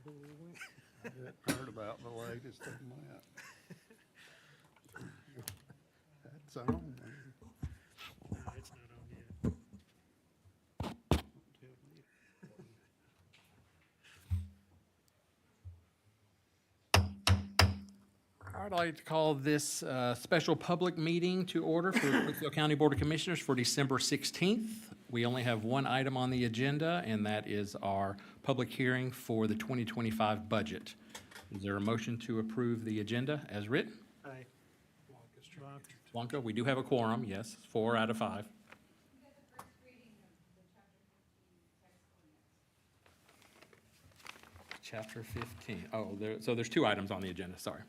Heard about the latest of that. That's on. No, it's not on yet. All right, I'd like to call this special public meeting to order for the Wicklow County Board of Commissioners for December 16th. We only have one item on the agenda, and that is our public hearing for the 2025 budget. Is there a motion to approve the agenda as written? Aye. Blanca, we do have a quorum, yes, 4 out of 5. Chapter 15. Oh, so there's two items on the agenda, sorry.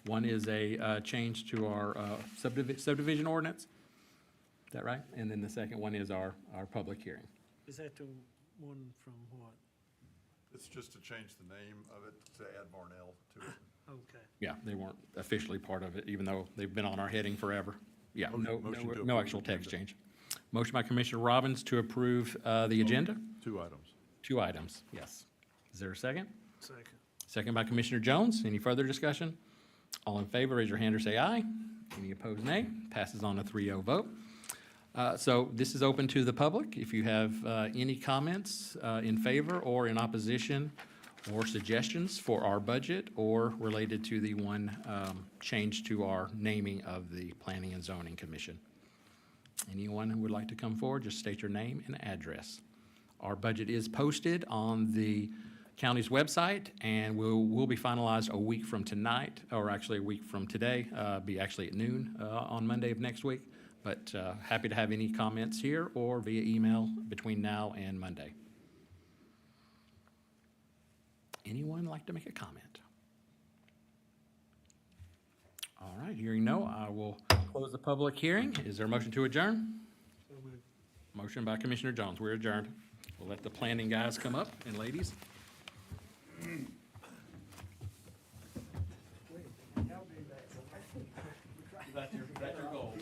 One is a change to our subdivision ordinance. Is that right? And then the second one is our public hearing. Is that the one from what? It's just to change the name of it, to add Varnell to it. Okay. Yeah, they weren't officially part of it, even though they've been on our heading forever. Yeah, Motion to no approve actual the text agenda. change. Motion by Commissioner Robbins to approve the agenda. 2 items. 2 items, yes. Is there a second? Second. Second by Commissioner Jones. Any further discussion? All in favor, raise your hand or say aye. Any opposed, nay. Passes on a 3-0 vote. So this is open to the public. If you have any comments in favor or in opposition or suggestions for our budget or related to the one change to our naming of the Planning and Zoning Commission. Anyone who would like to come forward, just state your name and address. Our budget is posted on the county's website and will be finalized a week from tonight, or actually a week from today, be actually at noon on Monday of next week. But happy to have any comments here or via email between now and Monday. Anyone like to make a comment? All right, hearing no, I will close the public hearing. Is there a motion to adjourn? So moved. Motion by Commissioner Jones. We're adjourned. We'll let the planning guys come up and ladies. That's your goal.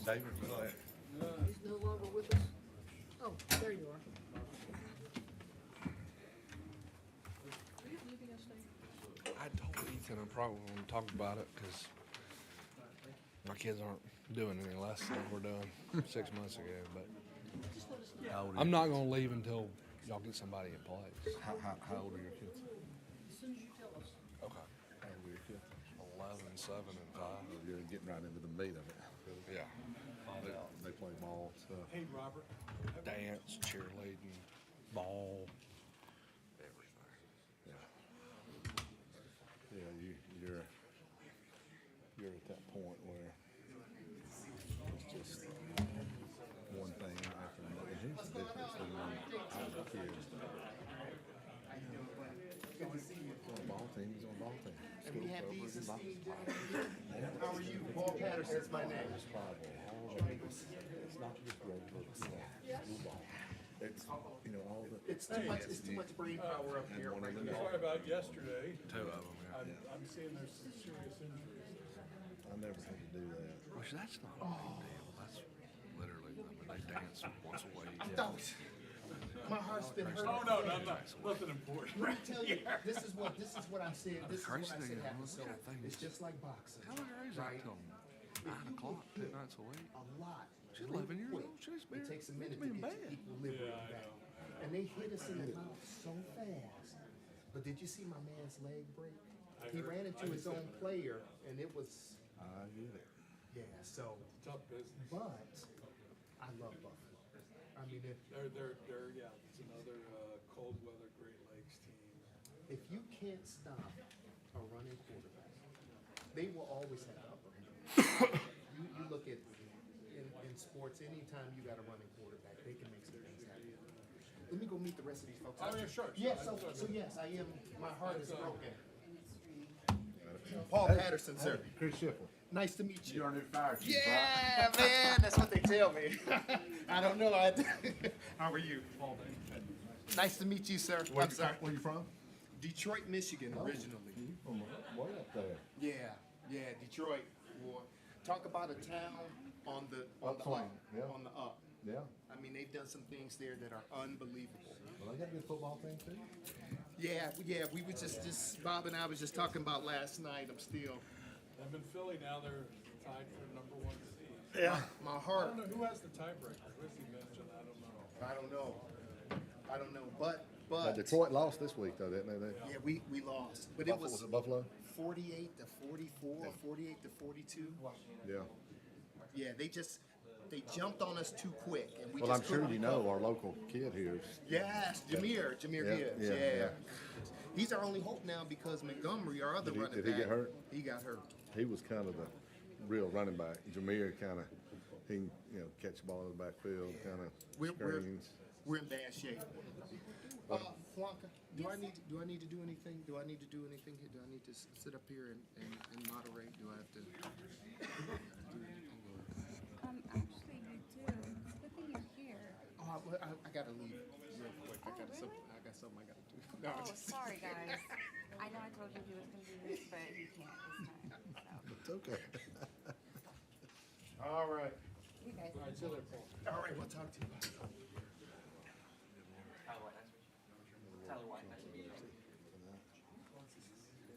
David, He's no longer with us? Oh, there you are. Are you leaving us, Dave? I told Ethan I probably won't talk about it because my kids aren't doing any less than we're doing 6 months ago. But I'm not going to leave until y'all get somebody in place. how old are your kids? As soon as you tell us. Okay. How old are your kids? 11, 7, and 5. You're getting right into the meat of it. Yeah. They play ball, stuff. Hey, Robert. Dance, cheerleading, ball, everything. Yeah, you're at that point where it's just one thing after another. And here's the difference when I was a kid. On a ball team, he's on a ball team. And we have School's over, these he's not- How are you? Paul Patterson's my name. It's tribal. It's not just regular school ball. It's, all the. It's too much brain power up here. And one of them, Sorry about yesterday. 2 of them, yeah. I'm seeing there's some serious injuries. I never had to do that. Which that's not a big deal. That's literally, they dance once a week. Don't. My heart's been hurt. Oh, no, nothing important. I tell you, this is what I'm saying. This is what I Crazy said thing is, happens. So look at that thing. it's just like boxing. How long is that till 9 o'clock, 2 nights a week? A lot. She's really 11 years quick. old. She's It takes a minute to being get bad. your equilibrium back. And they hit us in the mouth so fast. But did you see my man's leg break? He ran into his own player, and it was. I get it. Yeah. So. Tough business. But I love Buffalo. I mean, They're yeah, it's another cold weather Great Lakes team. if you can't stop a running quarterback, they will always have the upper hand. You look at in sports, anytime you got a running quarterback, they can make some things happen. Let me go meet the rest of these folks. Oh, yeah, sure. Yeah, so yes, I am. My heart is broken. Paul Patterson, sir. Chris Schiffel. Nice to meet you. You're our new fire chief, Yeah, man, that's what they tell me. I don't know. How are you? Nice to meet you, sir. I'm sorry. Where you from? Detroit, Michigan, originally. You from way up there. Yeah, Detroit. Boy, talk about a town on the Upswing, up, yeah. on the up. Yeah. I mean, they've done some things there that are unbelievable. Well, they got a good football team too. Yeah. We were just Bob and I was just talking about last night. I'm still. Them in Philly now, they're tied for number 1 seed. Yeah. My I heart. don't know who has the tiebreaker. Who's he mentioned? I don't know. I don't know, but Detroit lost this week though, didn't they? yeah, we lost, but Buffalo, it was it Buffalo? 48 to 44, 48 to 42. Yeah. Yeah, they jumped on us too quick, and we Well, just I'm sure couldn't you know recover. our local kid here is. Yes, Jameer Yeah, Gibbs. yeah, Yeah. yeah. He's our only hope now because Montgomery, our other running Did back, he get hurt? He got hurt. He was kind of the real running back. Jameer kind of, he can, catch the ball in the backfield, kind of We're screens. we're in bad shape. Flanka, do I need to do anything? Do I need to do anything here? Do I need to sit up here and moderate? Do I have to? Actually, you do. Good thing you're here. Oh, I gotta leave real quick. I got something I gotta do. No, Oh, sorry, guys. I know I told you he was going to do this, but he can't this time. So, It's okay. all right. you guys. All right, we'll talk to you.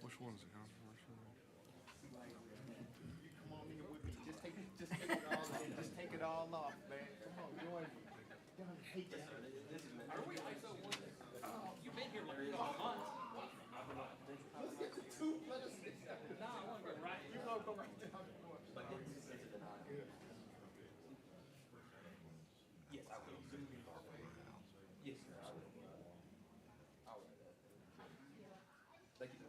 Which one's the controversial? Come on in with me. Just take it all off. Just take it all off, man. Come on, join me. Hey, You've been here for a month. let's get the two. Let us get that. No, I want to go right. You gonna go right down. Yes, I will. Yes, sir. I will. Thank you.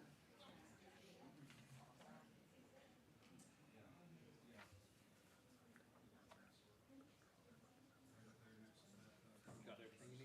Got everything you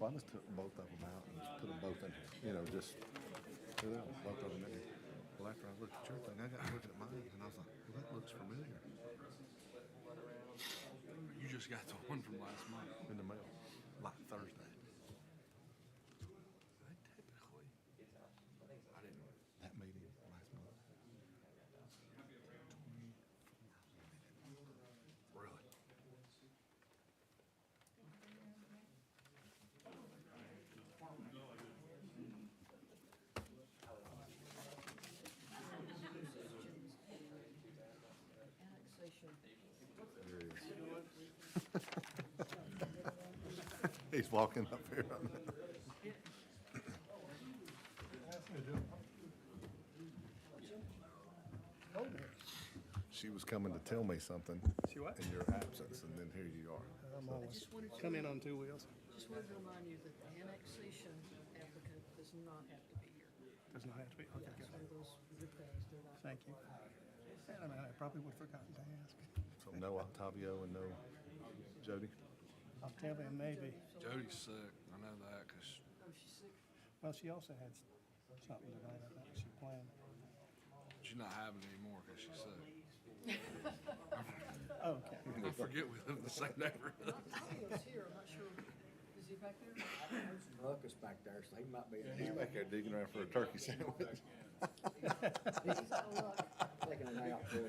So I just took both of them out and just put them both in here, you know, just, put them, both of them in here. Well, after I looked at your thing, I got looking at mine, and I was like, well, that looks familiar You just got the one from last month. in the mail, like Thursday. I typically, I didn't. That meeting last month. Really? Annexation. There he is. He's walking up here. She was coming to tell me something She what? in your absence, and then here you are. I'm I always, just wanted to, come in on two wheels. just wanted to remind you that the annexation applicant does not have to be here. Does not have to be, okay, That's good. one of those good things, they're not. Thank you. And I mean, I probably would have forgotten to ask. So no Octavio and no Jody? Octavia, maybe. Jody's sick. I know that because Oh, she's sick. Well, she also had something tonight, I think she planned. she's not having it anymore because she's sick. Oh, okay. I forget we live in the same neighborhood. Octavio's here, I'm not sure, is he back there? Ruckus back there, so he might be. He's back there digging around for a turkey sandwich. He's out of luck. Taking it out for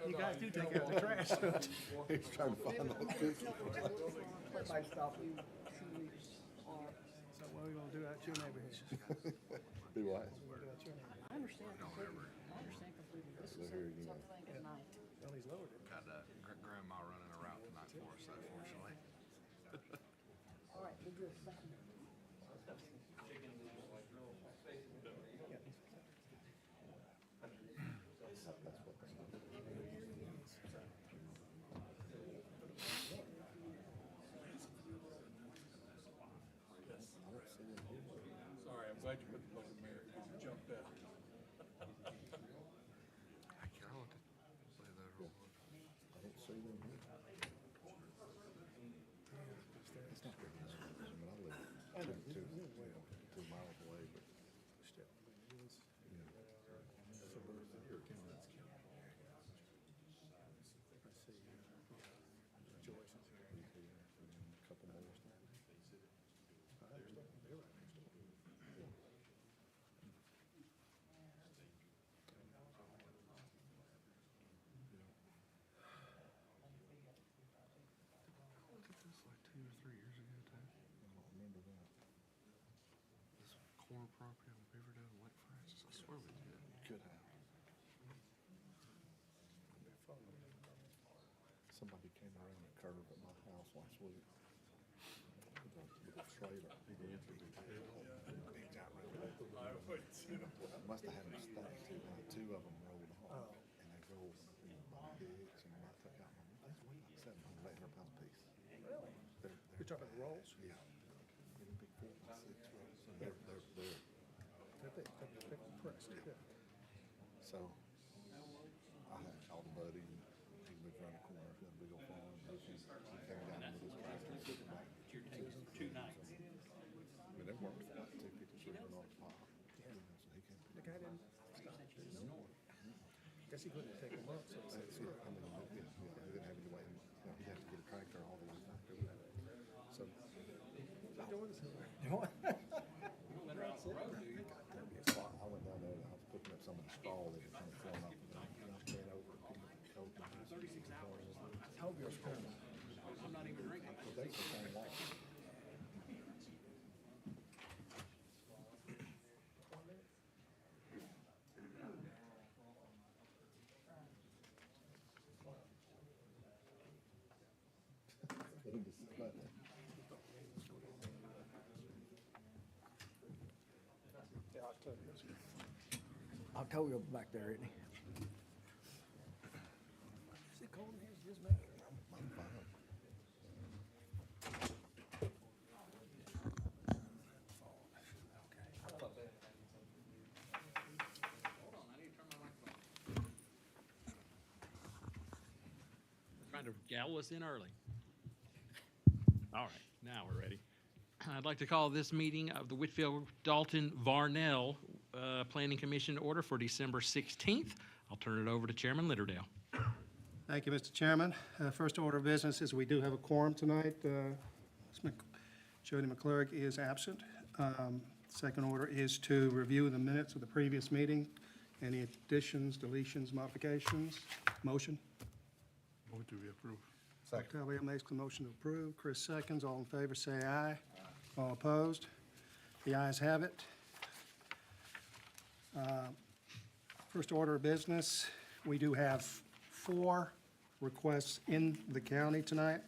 You guys do take out the trash, don't you? He's trying to find those cookies. everybody stop you. Truly are. So what are we gonna do out your neighborhood? Do what? We're gonna do out your neighborhood. I understand completely, I understand completely. This is here again. something at night. Well, he's lowered it. Got grandma running a route tonight for us, unfortunately. All right, we're good. Thank you. Sorry, I'm glad you put the book in there, because you jumped out. I can't look at play that real quick. I don't see them here. It's not very much. I mean, I live 2 miles away, but a couple more. Look at this like 2 or 3 years ago too. I don't remember that. This corner property on Riverdale and Lake Francis. I swear we did. Could have. Somebody came around the curve at my house last week with a trailer. He lived in a big giant road. Must have had them stacked too high. 2 of them rolled off, and they rolled in my ditch, and I took out my, that's weigh like 700, 800 pounds a piece. Really? They're You're talking rolls? yeah. Really big 4 by 6 rolls. So they're They're big, they're pressed, yeah. So I had called a buddy, and he lived around the corner, got a big old farm. He came down with his tractor, took it back. Two nights. I mean, they worked for like 253 and off the pot. So he came. The guy didn't stop. Guess he couldn't take them up, so it's Yeah, I mean, they didn't have any way, he'd have to get a tractor all the way back over there. So, I went down there and I was picking up some of the straw that was kind of thrown off. And I ran over and picked up the coat. I'm not even drinking. But they were saying that. Yeah, Octavia's here. Octavio back there, isn't he? Is it cold in here? It's just me. I'm fine. Trying to gavel us in early. All right, now we're ready. I'd like to call this meeting of the Whitfield-Dalton-Varnell Planning Commission to order for December 16th. I'll turn it over to Chairman Litterdale. Thank you, Mr. Chairman. First order of business is we do have a quorum tonight. Jody McClurg is absent. Second order is to review the minutes of the previous meeting. Any additions, deletions, modifications? Motion? Move to be approved. Octavio makes the motion to approve. Chris seconds. All in favor, say aye. All opposed? The ayes have it. First order of business, we do have 4 requests in the county tonight,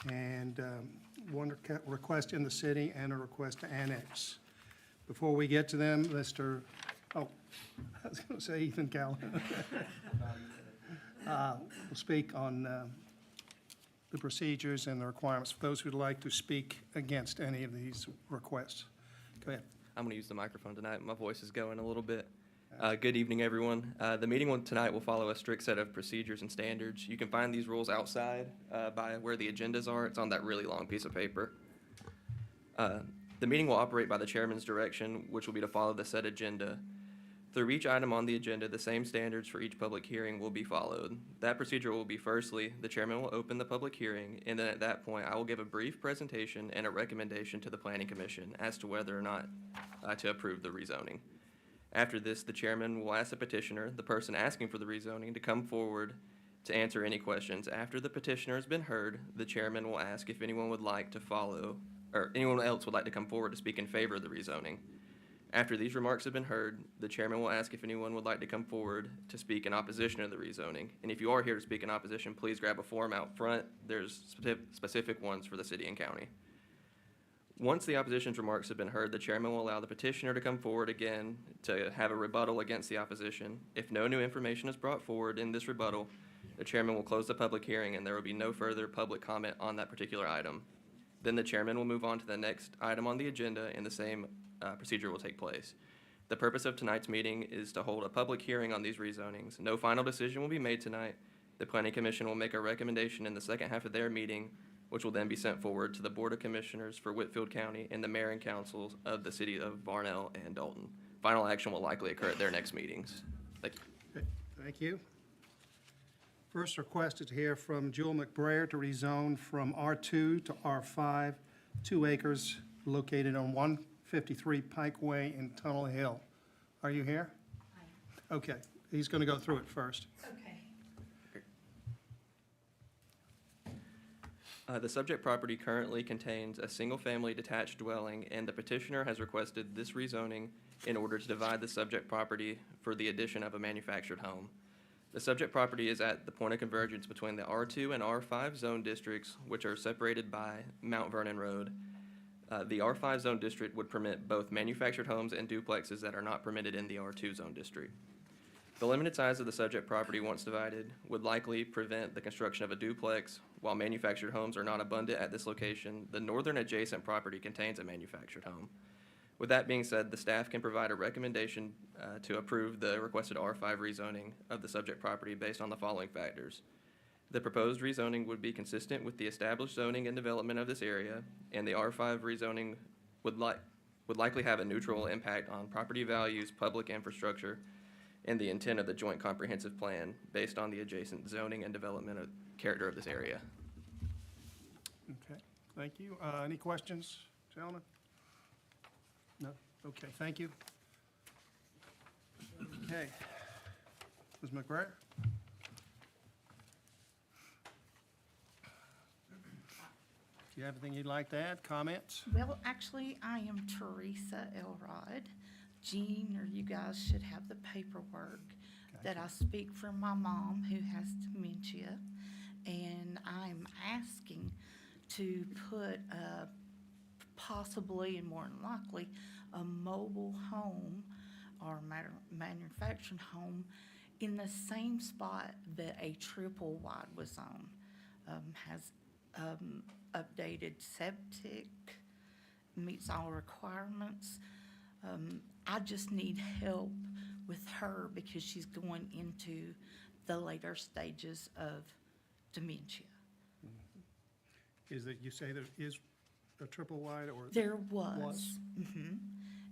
and one request in the city and a request to annex. Before we get to them, I was going to say Ethan Callahan. Will speak on the procedures and the requirements for those who'd like to speak against any of these requests. Go ahead. I'm going to use the microphone tonight. My voice is going a little bit. Good evening, everyone. The meeting tonight will follow a strict set of procedures and standards. You can find these rules outside by where the agendas are. It's on that really long piece of paper. The meeting will operate by the chairman's direction, which will be to follow the set agenda. Through each item on the agenda, the same standards for each public hearing will be followed. That procedure will be, firstly, the chairman will open the public hearing, and then at that point, I will give a brief presentation and a recommendation to the Planning Commission as to whether or not to approve the rezoning. After this, the chairman will ask the petitioner, the person asking for the rezoning, to come forward to answer any questions. After the petitioner has been heard, the chairman will ask if anyone would like to or anyone else would like to come forward to speak in favor of the rezoning. After these remarks have been heard, the chairman will ask if anyone would like to come forward to speak in opposition to the rezoning. And if you are here to speak in opposition, please grab a form out front. There's specific ones for the city and county. Once the opposition's remarks have been heard, the chairman will allow the petitioner to come forward again to have a rebuttal against the opposition. If no new information is brought forward in this rebuttal, the chairman will close the public hearing and there will be no further public comment on that particular item. Then the chairman will move on to the next item on the agenda and the same procedure will take place. The purpose of tonight's meeting is to hold a public hearing on these rezonings. No final decision will be made tonight. The Planning Commission will make a recommendation in the second half of their meeting, which will then be sent forward to the Board of Commissioners for Whitfield County and the mayor and councils of the city of Varnell and Dalton. Final action will likely occur at their next meetings. Thank you. Okay, thank you. First request is to hear from Jewel McBrayer to rezone from R2 to R5, 2 acres located on 153 Pike Way in Tunnel Hill. Are you here? Hi. Okay, he's going to go through it first. Okay. The subject property currently contains a single-family detached dwelling, and the petitioner has requested this rezoning in order to divide the subject property for the addition of a manufactured home. The subject property is at the point of convergence between the R2 and R5 zone districts, which are separated by Mount Vernon Road. The R5 zone district would permit both manufactured homes and duplexes that are not permitted in the R2 zone district. The limited size of the subject property, once divided, would likely prevent the construction of a duplex. While manufactured homes are not abundant at this location, the northern adjacent property contains a manufactured home. With that being said, the staff can provide a recommendation to approve the requested R5 rezoning of the subject property based on the following factors. The proposed rezoning would be consistent with the established zoning and development of this area, and the R5 rezoning would likely have a neutral impact on property values, public infrastructure, and the intent of the joint comprehensive plan based on the adjacent zoning and development character of this area. Okay, thank you. Any questions, gentlemen? No? Okay, thank you. Okay. Ms. McBrayer? Do you have anything you'd like to add, comments? Well, actually, I am Teresa Elrod. Jean, or you guys should have the paperwork that I speak for my mom who has dementia. And I'm asking to put possibly and more than likely a mobile home or manufactured home in the same spot that a triple wide was on. Has updated septic, meets all requirements. I just need help with her because she's going into the later stages of dementia. Is that you say there is a triple wide or? There was.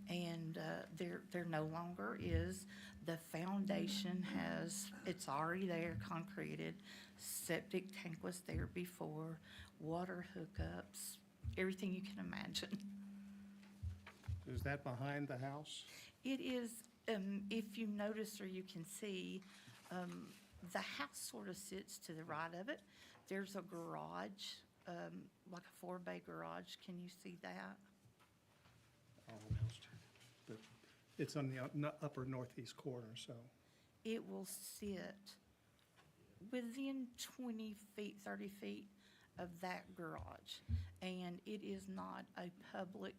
And there no longer is. The foundation it's already there, concreted. Septic tank was there before, water hookups, everything you can imagine. Is that behind the house? It is, if you notice or you can see, the house sort of sits to the right of it. There's a garage, like a 4-bay garage. Can you see that? Almost. But it's on the upper northeast corner, so. It will sit within 20 feet, 30 feet of that garage. And it is not a public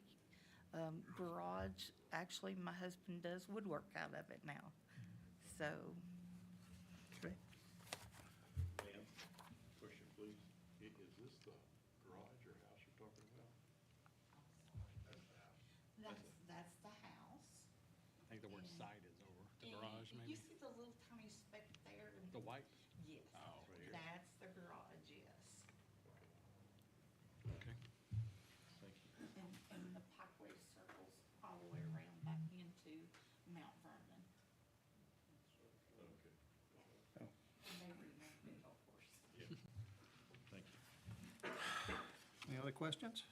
garage. Actually, my husband does woodwork out of it now. So, Okay. Ma'am, question please. Is this the garage or house you're talking about? that's the house. I think the word site is over, the garage You maybe? see the little tiny speck there? The white? Yes. Oh, right here. That's the garage, yes. Okay. And the parkway circles all the way around back into Mount Vernon. Okay. Oh. And they renamed it, of course. Thank you. Any other questions?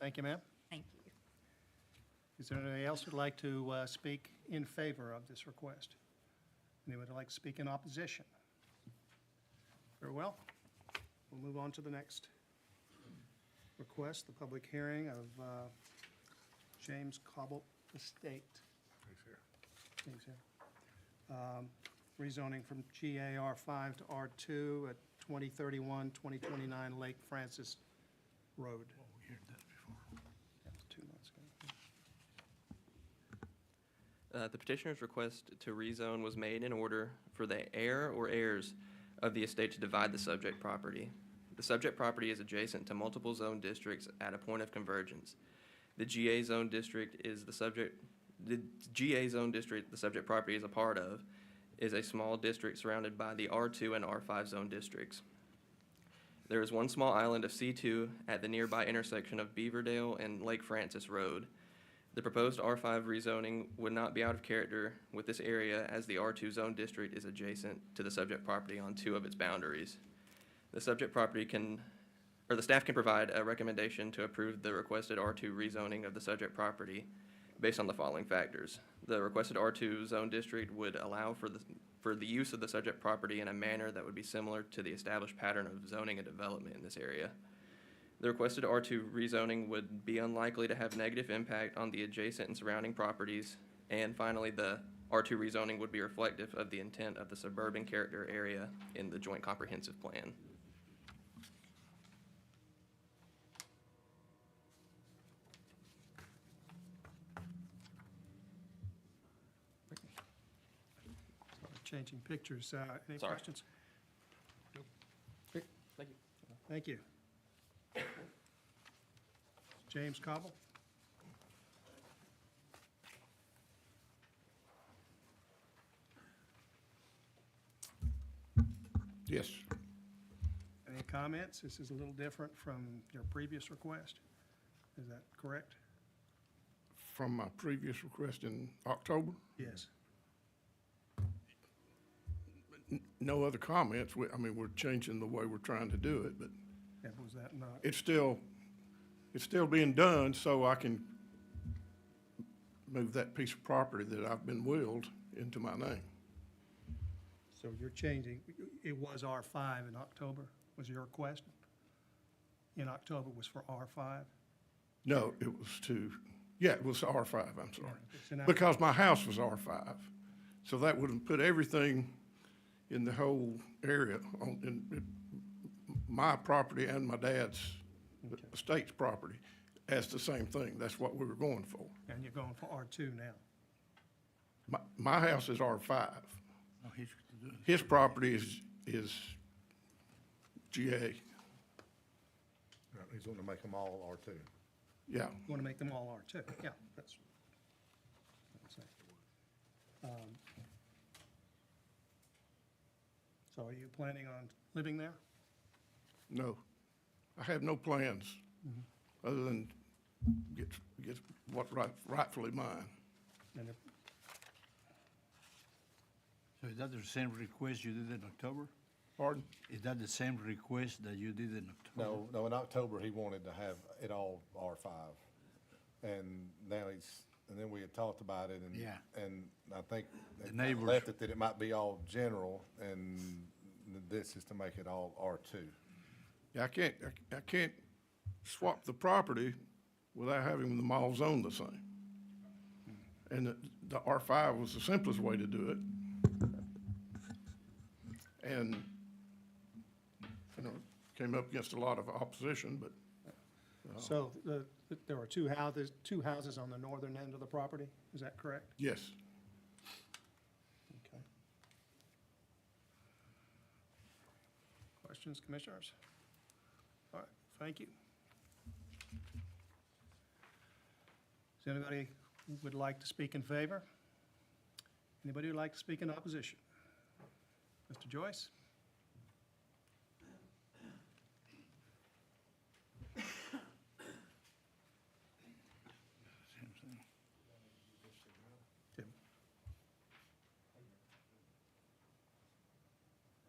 Thank you, ma'am. Thank you. Is there anybody else who'd like to speak in favor of this request? Anyone would like to speak in opposition? Very well. We'll move on to the next request, the public hearing of James Cobble Estate. Thanks, here. James here. Rezoning from GAR5 to R2 at 2031, 2029 Lake Francis Road. Oh, we heard that before. That was 2 months ago. The petitioner's request to rezone was made in order for the heir or heirs of the estate to divide the subject property. The subject property is adjacent to multiple zone districts at a point of convergence. The GA zone district is the subject property is a part of, is a small district surrounded by the R2 and R5 zone districts. There is one small island of C2 at the nearby intersection of Beaverdale and Lake Francis Road. The proposed R5 rezoning would not be out of character with this area as the R2 zone district is adjacent to the subject property on 2 of its boundaries. The subject property the staff can provide a recommendation to approve the requested R2 rezoning of the subject property based on the following factors. The requested R2 zone district would allow for the use of the subject property in a manner that would be similar to the established pattern of zoning and development in this area. The requested R2 rezoning would be unlikely to have negative impact on the adjacent and surrounding properties. And finally, the R2 rezoning would be reflective of the intent of the suburban character area in the Joint Comprehensive Plan. Changing pictures. Any Sorry. questions? Thank you. Thank you. James Cobble? Yes. Any comments? This is a little different from your previous request. Is that correct? From my previous request in October, Yes. no other comments. I mean, we're changing the way we're trying to do it, but And was that not? it's still being done, so I can move that piece of property that I've been willed into my name. So you're changing, it was R5 in October, was your request? In October was for R5? No, it was it was R5, I'm sorry. So now- Because my house was R5. So that would have put everything in the whole area my property and my dad's estate's property as the same thing. That's what we were going for. And you're going for R2 now? My house is R5. Oh, His property is GA. He's going to make them all R2. Yeah. You want to make them all R2? Yeah, that's. So are you planning on living there? No. I have no plans other than get what rightfully mine. And if, So is that the same request you did in October? Pardon? Is that the same request that you did in October? No, in October, he wanted to have it all R5. And now and then we had talked about it and. Yeah. And I think The they kinda neighbors- left it that it might be all general and this is to make it all R2. Yeah, I can't swap the property without having them all zoned the same. And the R5 was the simplest way to do it. And, came up against a lot of opposition, but so there are two houses on the northern end of the property, is that correct? yes. Okay. Questions, commissioners? All right, thank you. Is anybody who would like to speak in favor? Anybody who'd like to speak in opposition? Mr. Joyce? Tim?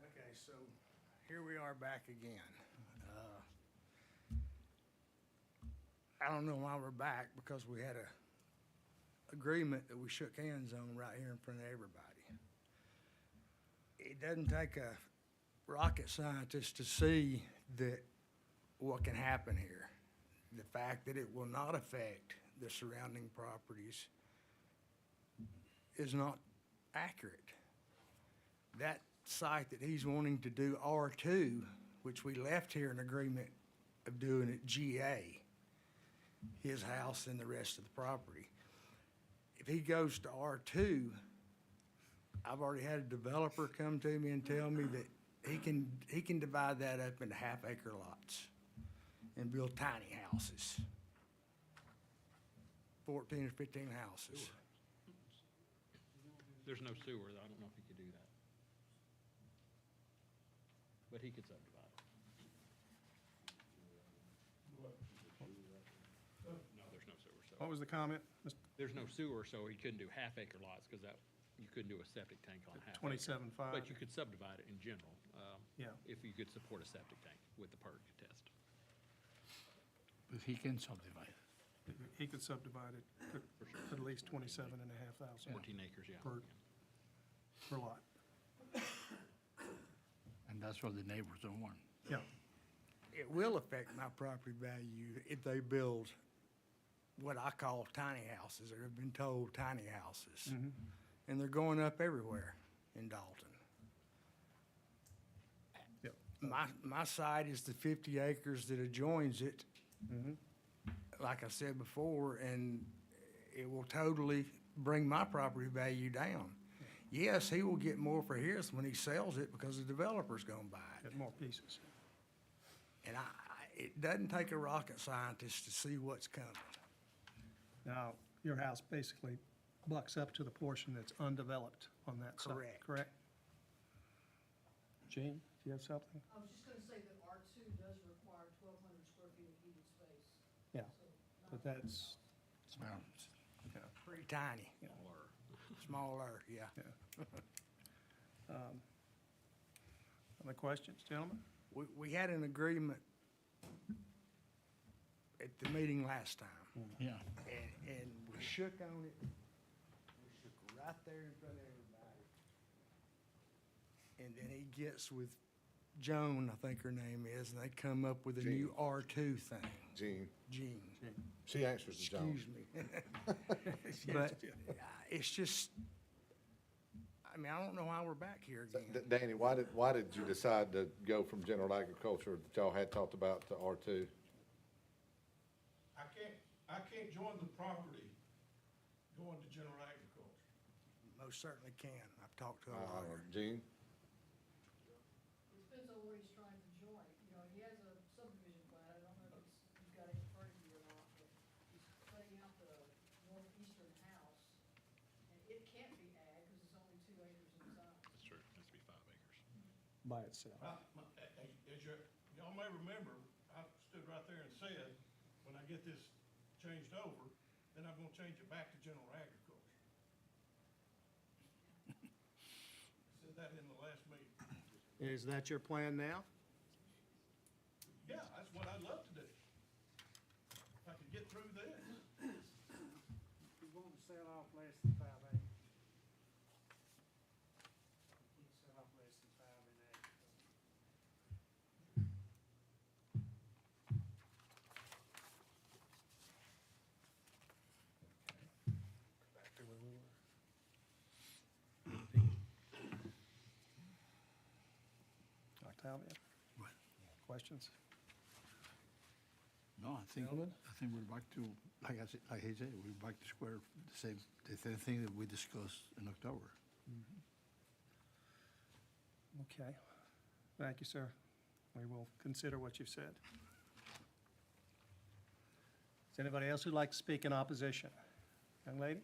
Okay, so here we are back again. I don't know why we're back, because we had a agreement that we shook hands on right here in front of everybody. It doesn't take a rocket scientist to see that what can happen here. The fact that it will not affect the surrounding properties is not accurate. That site that he's wanting to do R2, which we left here in agreement of doing it GA, his house and the rest of the property. If he goes to R2, I've already had a developer come to me and tell me that he can divide that up into half-acre lots and build tiny houses. 14 or 15 houses. There's no sewer, I don't know if he could do that. But he could subdivide it. No, there's no sewer, so, What was the comment? there's no sewer, so he couldn't do half-acre lots, because you couldn't do a septic tank on half. 27.5? But you could subdivide it in general, Yeah. if you could support a septic tank with the perk test. But he can subdivide. He could subdivide it at least 27,500 14 acres, yeah. per lot. And that's what the neighbors don't want. Yeah. It will affect my property value if they build what I call tiny houses, or have been told tiny houses. And they're going up everywhere in Dalton. Yep. My side is the 50 acres that adjoins it. Like I said before, and it will totally bring my property value down. Yes, he will get more for his when he sells it, because the developer's gonna buy it. Get more pieces. And it doesn't take a rocket scientist to see what's coming. Now, your house basically bucks up to the portion that's undeveloped on that side, Correct. correct? Gene, do you have something? I was just gonna say that R2 does require 1,200 square feet of heated space. Yeah, So but that's, Pretty tiny, smaller, yeah. other questions, gentlemen? We had an agreement at the meeting last time. Yeah. And we shook on it. We shook right there in front of everybody. And then he gets with Joan, I think her name is, and they come up with a new R2 thing. Jean, Jean. she answers to John. Excuse me. But it's just, I mean, I don't know why we're back here again. Danny, why did you decide to go from general agriculture that y'all had talked about to R2? I can't join the property going to general agriculture. Most certainly can. I've talked to a Uh, lawyer. Jean? it depends on what he's trying to join. You know, he has a subdivision plan. I don't know if he's got it in front of you or not, but he's cutting out the northeastern house. And it can't be ag, because it's only 2 acres in size. That's true, it has to be 5 acres. By itself. As y'all may remember, I said, when I get this changed over, then I'm gonna change it back to general agriculture. Said that in the last meeting. Is that your plan now? Yeah, that's what I'd love to do. If I could get through this. You want to sell off less than 5 acres? You can sell off less than 5 in agriculture. Octavia? Questions? No, I think we're back to, like I said, like he said, we're back to square, the same thing that we discussed in October. Okay. Thank you, sir. We will consider what you've said. Is anybody else who'd like to speak in opposition? Young lady?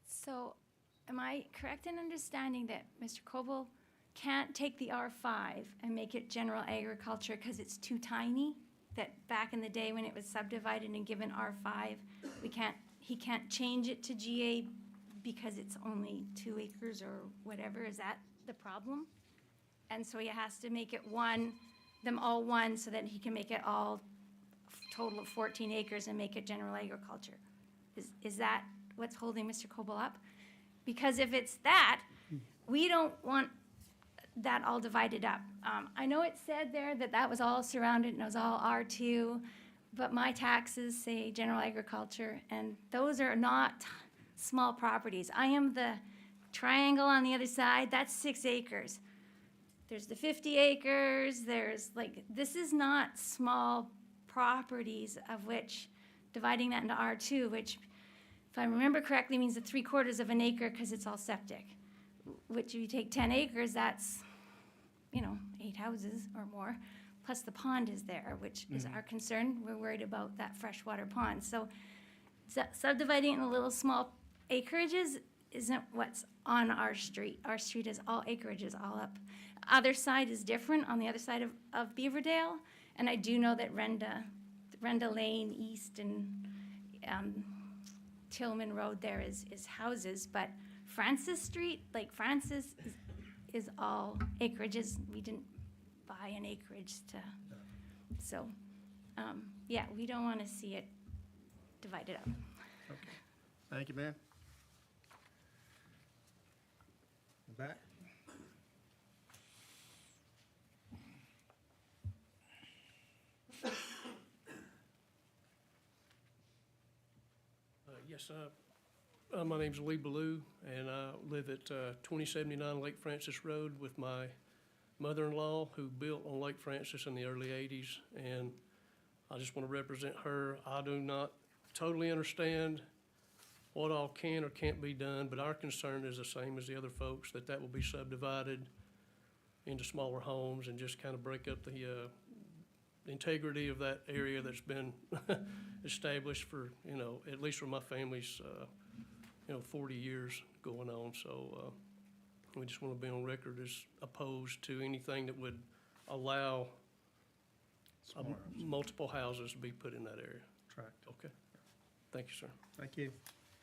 So, am I correct in understanding that Mr. Coble can't take the R5 and make it general agriculture because it's too tiny? That back in the day when it was subdivided and given R5, he can't change it to GA because it's only 2 acres or whatever? Is that the problem? And so he has to make it them all one, so that he can make it all total of 14 acres and make it general agriculture. Is that what's holding Mr. Coble up? Because if it's that, we don't want that all divided up. I know it said there that that was all surrounded and it was all R2, but my taxes say general agriculture, and those are not small properties. I am the triangle on the other side, that's 6 acres. There's the 50 acres, this is not small properties, of which dividing that into R2, which, if I remember correctly, means 3/4 of an acre because it's all septic. Which if you take 10 acres, that's, 8 houses or more, plus the pond is there, which is our concern. We're worried about that freshwater pond. So subdividing it into little small acreages isn't what's on our street. Our street is all acreages, all up. Other side is different, on the other side of Beaverdale, and I do know that Renda Lane East and Tillman Road there is houses, but Francis Street, like Francis is all acreages. We didn't buy an acreage so, yeah, we don't want to see it divided up. Thank you, ma'am. Back. Yes, my name's Lee Ballou, and I live at 2079 Lake Francis Road with my mother-in-law, who built on Lake Francis in the early 80s, and I just want to represent her. I do not totally understand what all can or can't be done, but our concern is the same as the other folks, that will be subdivided into smaller homes and just kind of break up the integrity of that area that's been established for, at least for my family's, 40 years going on. So we just want to be on record as opposed to anything that would allow multiple houses to be put in that area. Correct. Okay. Thank you, sir. Thank you.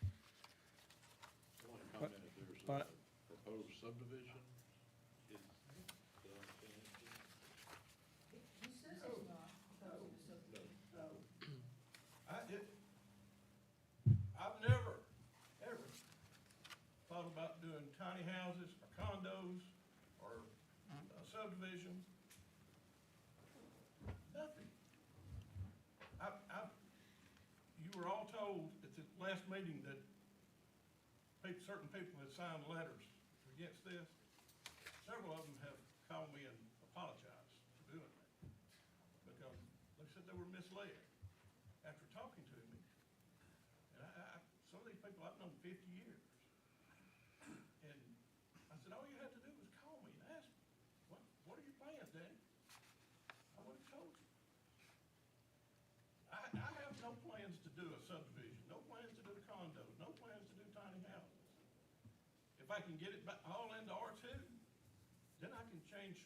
I want to comment if there's But- a proposed subdivision. He says he's not opposed to subdivision. I've never, ever thought about doing tiny houses or condos or a subdivision. Nothing. You were all told at the last meeting that certain people had signed letters against this. Several of them have called me and apologized for doing that, because they said they were misled after talking to me. And some of these people I've known 50 years. And I said, all you had to do was call me and ask me, what are your plans, Daddy? I would have told you. I can get it all into R2, then I can change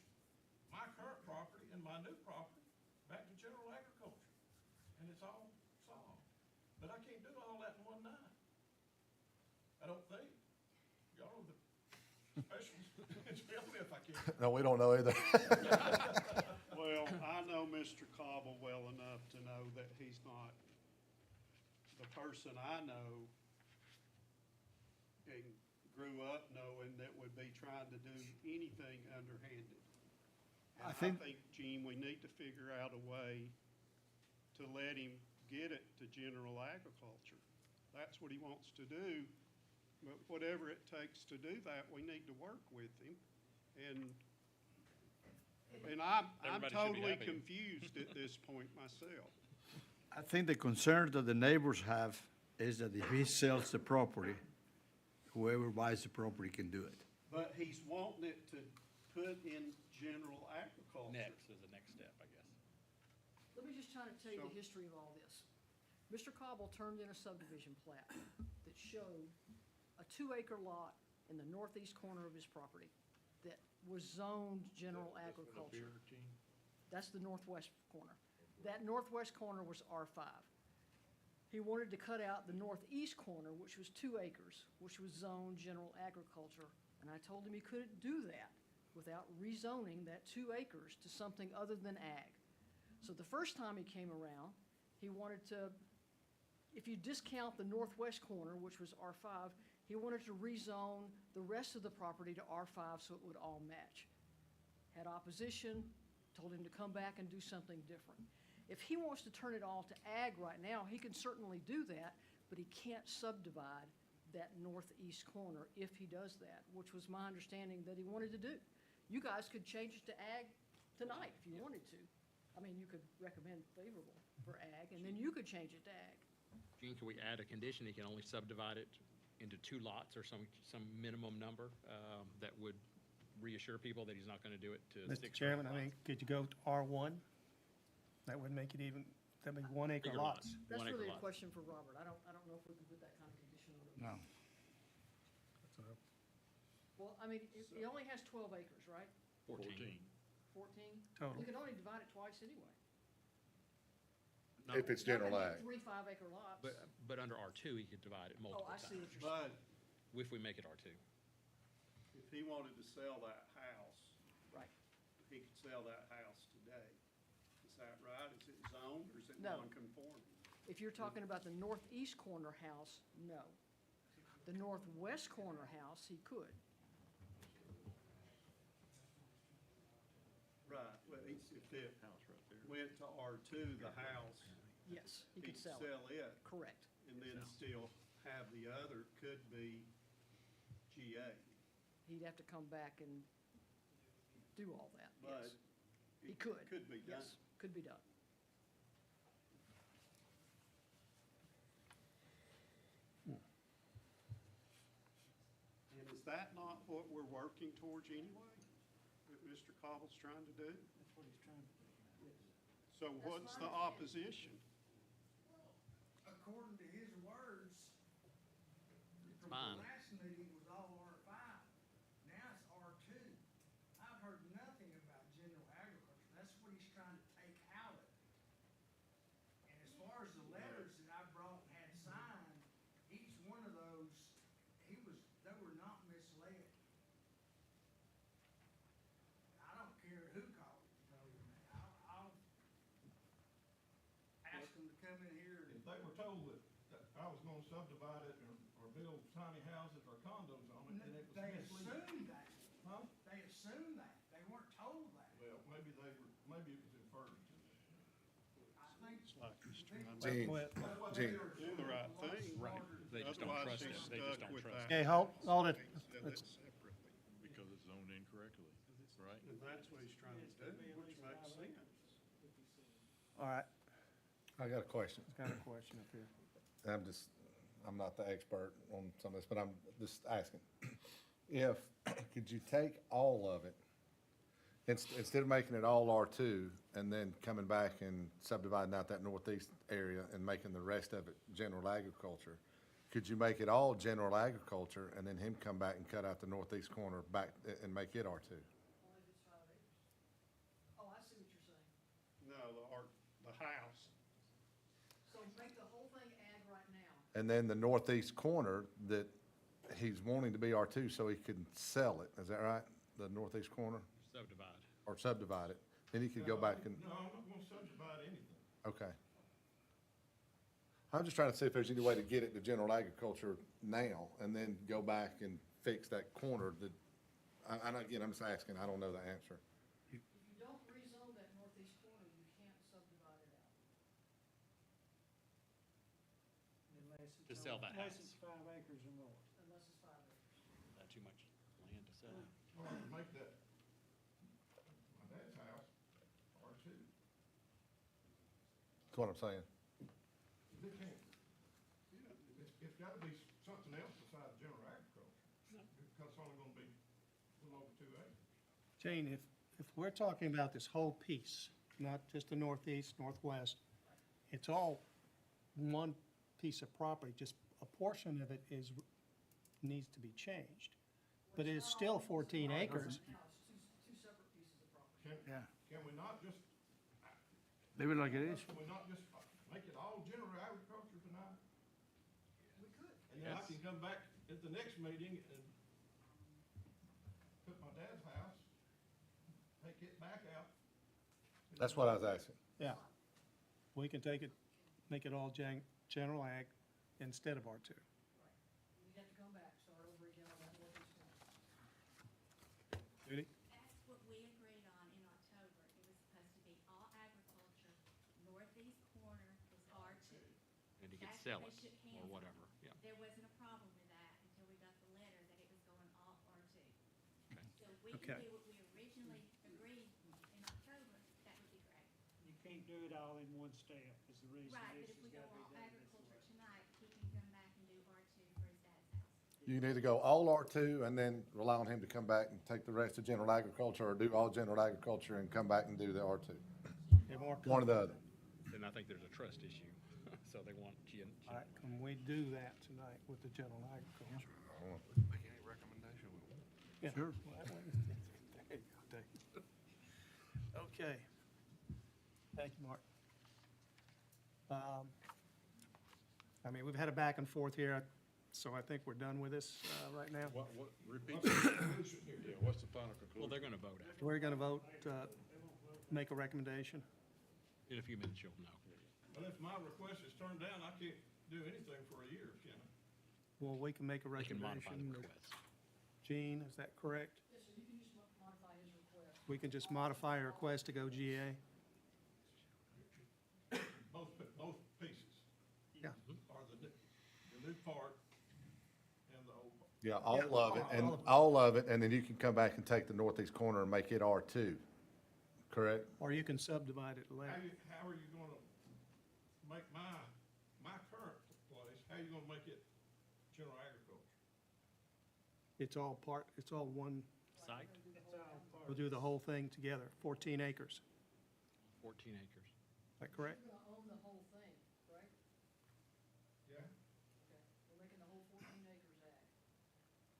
my current property and my new property back to general agriculture. And it's all solved. But I can't do all that in one night. I don't think. Y'all are the specialists. Tell me if I can. No, we don't know either. Well, I know Mr. Cobble well enough to know that he's not the person I know and grew up knowing that would be trying to do anything underhanded. And I think, Gene, we need to figure out a way to let him get it to general agriculture. That's what he wants to do, but whatever it takes to do that, we need to work with him. And I'm Everybody should be totally happy. confused at this point myself. I think the concern that the neighbors have is that if he sells the property, whoever buys the property can do it. But he's wanting it to put in general agriculture. Next is the next step, I guess. Let me just try to tell you the So- history of all this. Mr. Cobble turned in a subdivision plat that showed a 2-acre lot in the northeast corner of his property that was zoned general agriculture. That's the northwest corner. That northwest corner was R5. He wanted to cut out the northeast corner, which was 2 acres, which was zoned general agriculture. And I told him he couldn't do that without rezoning that 2 acres to something other than ag. So the first time he came around, he wanted to, if you discount the northwest corner, which was R5, he wanted to rezone the rest of the property to R5 so it would all match. Had opposition, told him to come back and do something different. If he wants to turn it all to ag right now, he can certainly do that, but he can't subdivide that northeast corner if he does that, which was my understanding that he wanted to do. You guys could change it to ag tonight if you wanted to. I mean, you could recommend favorable for ag, and then you could change it to ag. Gene, can we add a condition, he can only subdivide it into 2 lots or some minimum number that would reassure people that he's not gonna do it to 6 Mr. Chairman, I mean, could you go to R1? That would make it even, that'd be 1 acre Bigger lots. lots. That's 1 acre really a lot. question for Robert. I don't know if we can put that kind of condition on it. No. Well, I mean, he only has 12 acres, right? 14. 14? Total. You could only divide it twice anyway. No, If it's general Not gonna ag. get 3 5-acre lots. But under R2, he could divide it Oh, multiple I see times, what you're saying. But if we make it R2. if he wanted to sell that house, Right. he could sell that house today. Is that right? Is it zoned or is it No. non-conforming? If you're talking about the northeast corner house, no. The northwest corner house, he could. Right, well, if it went to R2, the house, Yes, he he'd could sell sell it. it Correct. and then still have the other could be GA. He'd have to come back and do all that, But yes. He it could. could be done. Yes, could be done. And is that not what we're working towards anyway? That Mr. Cobble's trying to do? That's what he's trying to do. So what's the opposition? According to his words, from Fine. the last meeting was all R5. Now it's R2. I've heard nothing about general agriculture. That's what he's trying to take out of it. And as far as the letters that I brought and had signed, each one of those, they were not misled. I don't care who called it. I'll ask them to come in here and If they were told that I was gonna subdivide it or build tiny houses or condos on it, then it was They misleading. assumed that. Huh? They assumed that. They weren't told that. Well, maybe it was inferred to. I think. It's like he's trying to Gene, Well, That's what Gene. they were do the right thing. Right. They just don't Otherwise, trust he's him. They just stuck don't with trust that. Okay, hold it. Instead of Let's- separately. Because it's zoned incorrectly, right? And that's what he's trying to do, which makes sense. All right, I got a question. got a question up here. I'm not the expert on some of this, but I'm just asking. If, could you take all of it, instead of making it all R2 and then coming back and subdividing out that northeast area and making the rest of it general agriculture, could you make it all general agriculture and then him come back and cut out the northeast corner back and make it R2? Only if it's 5 acres. Oh, I see what you're saying. No, the house. So make the whole thing ag right now. And then the northeast corner that he's wanting to be R2 so he can sell it, is that right? The northeast corner, Subdivide. or subdivide it, then he could go back and, No, I'm not gonna subdivide anything. okay. I'm just trying to see if there's any way to get it to general agriculture now and then go back and fix that corner that, again, I'm just asking, I don't know the answer. If you don't rezone that northeast corner, you can't subdivide it out. To sell that Unless house. it's 5 acres or more. Unless it's 5 acres. Not too much land to sell. Or I can make that, my dad's house, R2. That's what I'm saying. They can't. It's gotta be something else besides general agriculture, because it's only gonna be a little over 2 acres. Jane, if we're talking about this whole piece, not just the northeast, northwest, it's all one piece of property, just a portion of it needs to be changed. But it's still 14 acres. Now, it's two separate pieces of property. Can we not just, Leave it like it is. can we not just make it all general agriculture tonight? We could. And then I Yes. can come back at the next meeting and put my dad's house, take it back out. That's what I was asking. Yeah. We can take it, make it all general ag instead of R2. You'd have to come back, start over again on that northeast corner. Judy? That's what we agreed on in October. It was supposed to be all agriculture, northeast corner was R2. And he could That's sell what it they shook hands or on. whatever, yeah. There wasn't a problem with that until we got the letter that it was going all R2. Okay. So if we Okay. can do what we originally agreed in October, that would be great. You can't do it all in one step, is the reason Right, but this if we has go got to be all done this agriculture way. tonight, he can come back and do R2 for his dad's house. You can either go all R2 and then rely on him to come back and take the rest of general agriculture, or do all general agriculture and come back and do the R2. Get more One or the other. Then I think there's a trust issue, so they want you. All right, can we do that tonight with the general agriculture? Make any recommendation we want. Yeah. Sure. Well, that way- There you go, Dave. Okay. Thank you, Mark. I mean, we've had a back and forth here, so I think we're done with this right now. Repeat the conclusion here. Yeah, what's the final conclusion? Well, they're gonna vote after. We're going to vote, make a recommendation. In a few minutes, you'll know. But if my request is turned down, I can't do anything for a year, can I? Well, we can make a They can modify the recommendation. request. Gene, is that correct? Yes, sir, you can just modify his request. We can just modify a request to go GA? Both pieces, Yeah. or the new part and the old part. Yeah, all of it, and then you can come back and take the northeast corner and make it R2, correct? Or you can subdivide it later. How are you gonna make my current place, how are you gonna make it general agriculture? It's all one, Site, It's all part we'll do the whole thing together, 14 acres. 14 acres. Is that correct? You're gonna own the whole thing, right? Yeah. Okay, we're making the whole 14 acres ag.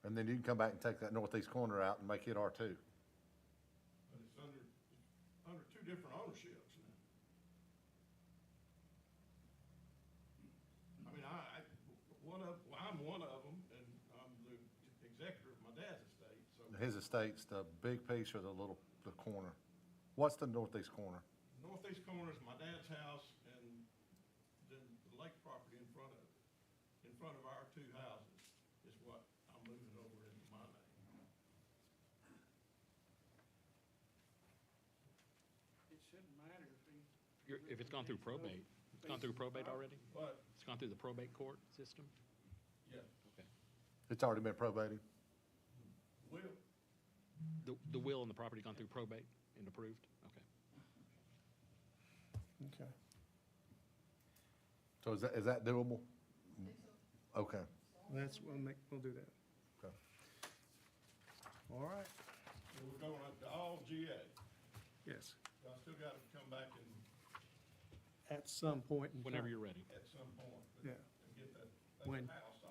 And then you can come back and take that northeast corner out and make it R2. But it's under two different ownerships now. I mean, I'm one of them, and I'm the executor of my dad's estate, so His estate's the big piece or the corner? What's the northeast corner? northeast corner is my dad's house, and then the lake property in front of it, in front of our two houses, is what I'm moving over into my name. It shouldn't matter if he. If it's gone through probate, it's gone through probate already? But, It's gone through the probate court system? yeah, Okay. It's already been probated? will, The will and the property gone through probate and approved? Okay. Okay. So is that doable? Okay. We'll do that. Okay. All right, so we're going up to all GA. yes, I still gotta come back and, at some point in time. Whenever you're ready. at some point, Yeah. and get that When? house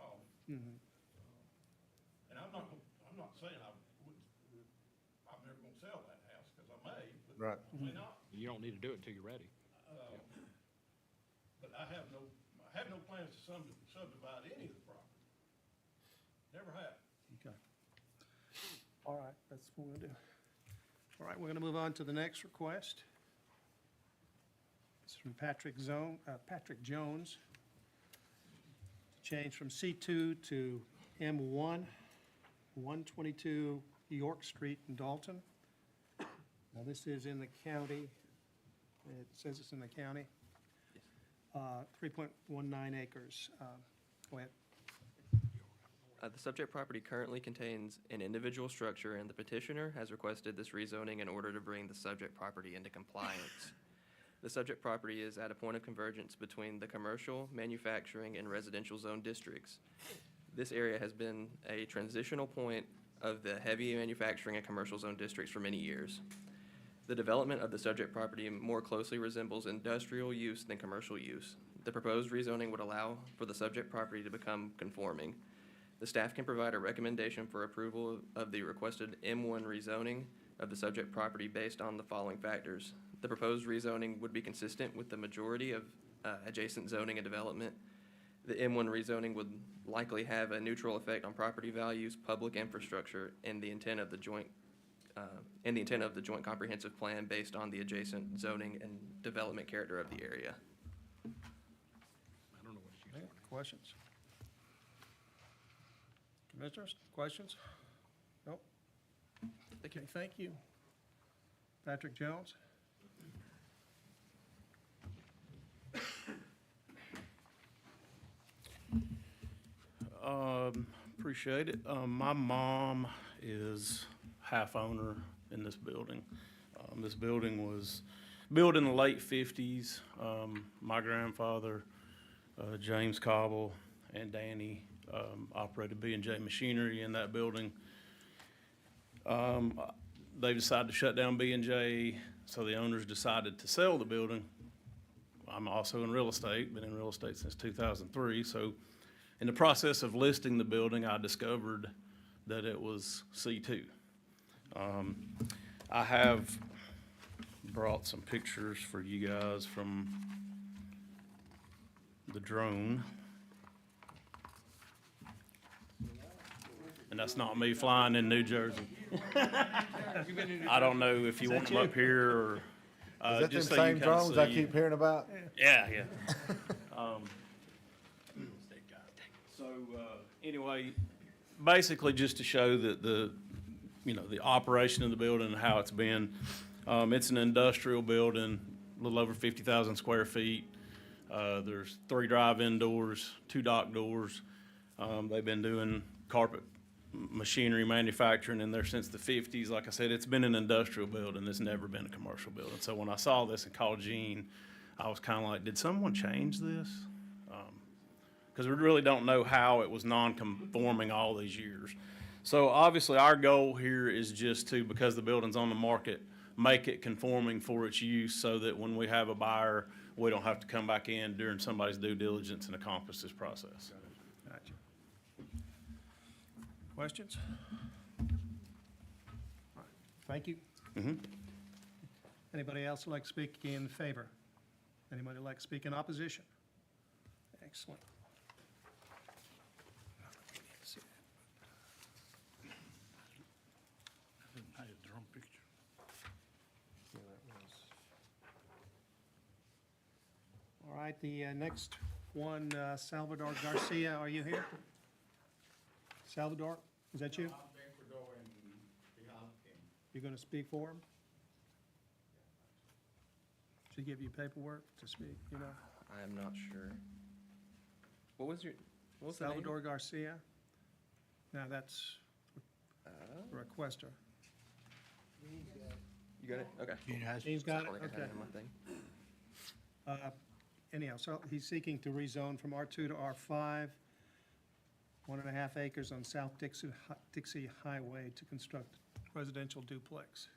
saying I'm never gonna sell that house, cause I may, but Right. I may not. You don't need to do it until you're ready. But I have no plans to subdivide any of the property. Never have. Okay. All right, that's what we'll do. All right, we're gonna move on to the next request. It's from Patrick Jones. Change from C2 to M1, 122 York Street in Dalton. Now, this is in the county. It says it's in the county. 3.19 acres. Go ahead. The subject property currently contains an individual structure, and the petitioner has requested this rezoning in order to bring the subject property into compliance. The subject property is at a point of convergence between the commercial, manufacturing, and residential zone districts. This area has been a transitional point of the heavy manufacturing and commercial zone districts for many years. The development of the subject property more closely resembles industrial use than commercial use. The proposed rezoning would allow for the subject property to become conforming. The staff can provide a recommendation for approval of the requested M1 rezoning of the subject property based on the following factors. The proposed rezoning would be consistent with the majority of adjacent zoning and development. The M1 rezoning would likely have a neutral effect on property values, public infrastructure, and the intent of the joint comprehensive plan based on the adjacent zoning and development character of the area. I don't know what it's used Okay, questions? Commissioners, questions? Nope. Thank you. Okay, thank you. Patrick Jones? Appreciate it. My mom is half owner in this building. This building was built in the late 50s. My grandfather, James Cobble, and Danny operated B&J Machinery in that building. They decided to shut down B&J, so the owners decided to sell the building. I'm also in real estate, been in real estate since 2003, so in the process of listing the building, I discovered that it was C2. I have brought some pictures for you guys from the drone. And that's not me flying in New Jersey. I don't know if you want them up here or. Is that them just so you same kinda drones I see- keep hearing about? Yeah, yeah. So, anyway, basically just to show that the operation of the building and how it's been. It's an industrial building, a little over 50,000 square feet. There's 3 drive-in doors, 2 dock doors. They've been doing carpet machinery manufacturing in there since the 50s. Like I said, it's been an industrial building. It's never been a commercial building. So when I saw this and called Gene, I was kind of like, did someone change this? Because we really don't know how it was non-conforming all these years. So obviously our goal here is just to, because the building's on the market, make it conforming for its use so that when we have a buyer, we don't have to come back in during somebody's due diligence and accomplish this process. Gotcha. Questions? All right, thank you. Anybody else like to speak in favor? Anybody like to speak in opposition? Excellent. All right, the next one, Salvador Garcia, are you here? Salvador, is that you? You're going to speak for him? Should he give you paperwork to speak, you know? I am not sure. What was the name? Salvador Garcia? Now, that's the requester. You got it? Okay. He's got it, I think I had okay. it in my thing. Anyhow, so he's seeking to rezone from R2 to R5, 1.5 acres on South Dixie Highway to construct residential duplex.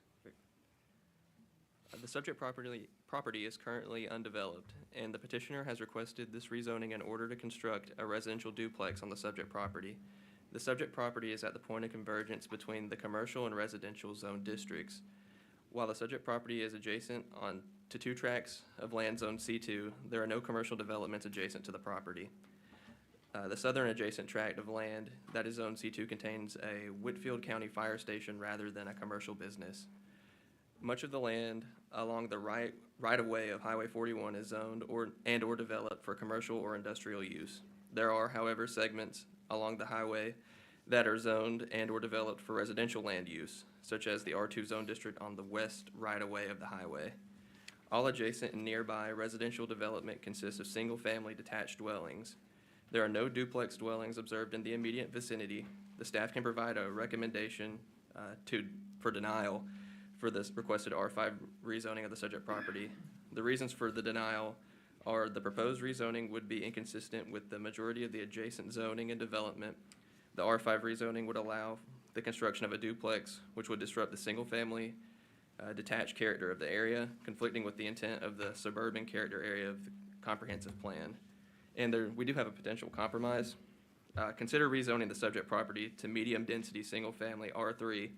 The subject property is currently undeveloped, and the petitioner has requested this rezoning in order to construct a residential duplex on the subject property. The subject property is at the point of convergence between the commercial and residential zone districts. While the subject property is adjacent to 2 tracts of land zone C2, there are no commercial developments adjacent to the property. The southern adjacent tract of land that is zone C2 contains a Whitfield County fire station rather than a commercial business. Much of the land along the right-of-way of Highway 41 is zoned or developed for commercial or industrial use. There are, however, segments along the highway that are zoned and or developed for residential land use, such as the R2 zone district on the west right-of-way of the highway. All adjacent and nearby residential development consists of single-family detached dwellings. There are no duplex dwellings observed in the immediate vicinity. The staff can provide a recommendation for denial for this requested R5 rezoning of the subject property. The reasons for the denial are the proposed rezoning would be inconsistent with the majority of the adjacent zoning and development. The R5 rezoning would allow the construction of a duplex, which would disrupt the single-family detached character of the area, conflicting with the intent of the suburban character area of the comprehensive plan. And we do have a potential compromise. Consider rezoning the subject property to medium-density single-family R3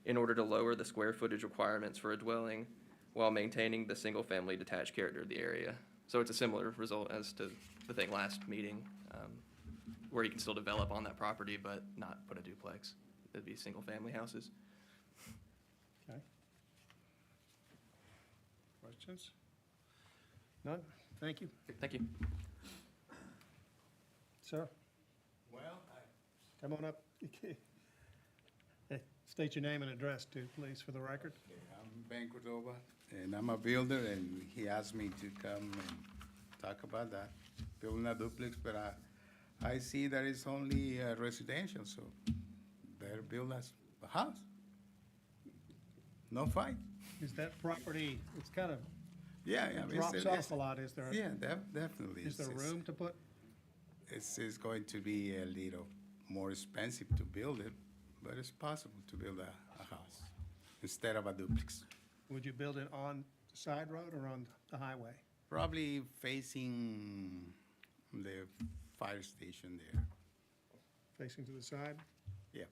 in order to lower the square footage requirements for a dwelling while maintaining the single-family detached character of the area. So it's a similar result as to the thing last meeting, where you can still develop on that property but not put a duplex. It'd be single-family houses. Okay. Questions? None? Thank you. Thank you. Sir, Well, come on up. Hey, state your name and address too, please, for the record. I'm Ben Cordova, and I'm a builder, and he asked me to come and talk about that, building a duplex, but I see that it's only residential, so better build us a house. No fight. Is that property, it's kind of Yeah, yeah. drops off a lot, is there? Yeah, definitely. Is there room to put? It's going to be a little more expensive to build it, but it's possible to build a house instead of a duplex. Would you build it on the side road or on the highway? Probably facing the fire station there. Facing to the side? Yeah.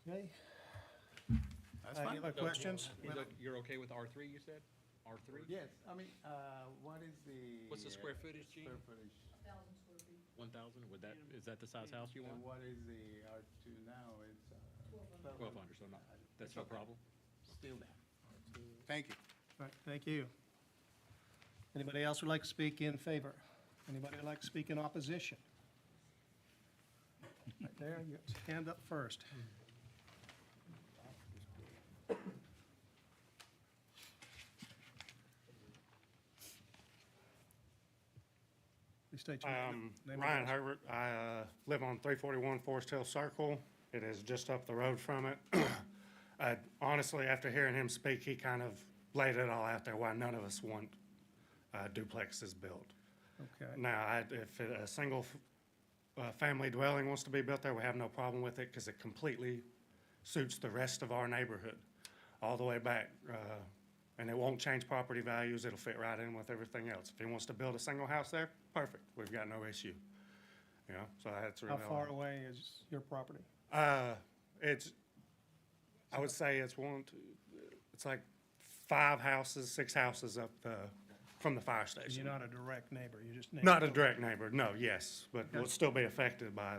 Okay. That's Any fine. other questions? You're okay with R3, you said? R3? Yes, I mean, what is the? What's the square footage, Gene? Square footage. 1,000 square feet. 1,000, is that the size house you want? And what is the R2 now? It's 1,200, so not, that's no problem? still there. Thank you. All right, thank you. Anybody else would like to speak in favor? Anybody would like to speak in opposition? Right there, you hand up first. Please state your name and Ryan address. Herbert. I live on 341 Forest Hill Circle. It is just up the road from it. Honestly, after hearing him speak, he kind of laid it all out there why none of us want duplexes built. Okay. Now, if a single family dwelling wants to be built there, we have no problem with it because it completely suits the rest of our neighborhood all the way back. And it won't change property values. It'll fit right in with everything else. If he wants to build a single house there, perfect. We've got no issue. You know, so that's really How all. far away is your property? I would say it's it's like 5 houses, 6 houses up from the fire station. You're not a direct neighbor, you're just. Not a direct neighbor, no, yes, but we'll still be affected by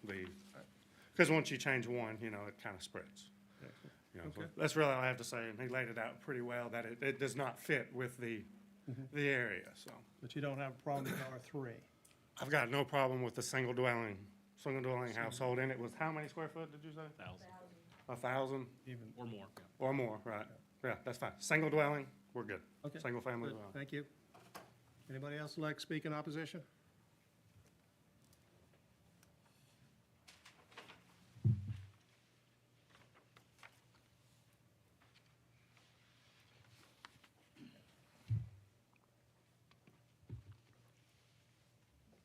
because once you change one, you know, it kind of spreads. You know, so Okay. that's really all I have to say, and he laid it out pretty well, that it does not fit with the area, so. But you don't have a problem with R3? I've got no problem with the single dwelling household in it with how many square foot, did you say? 1,000. 1,000? Even. Or more, yeah. Or more, right. Yeah, that's fine. Single dwelling, we're good. Okay. Single family Good. dwelling. Thank you. Anybody else like to speak in opposition?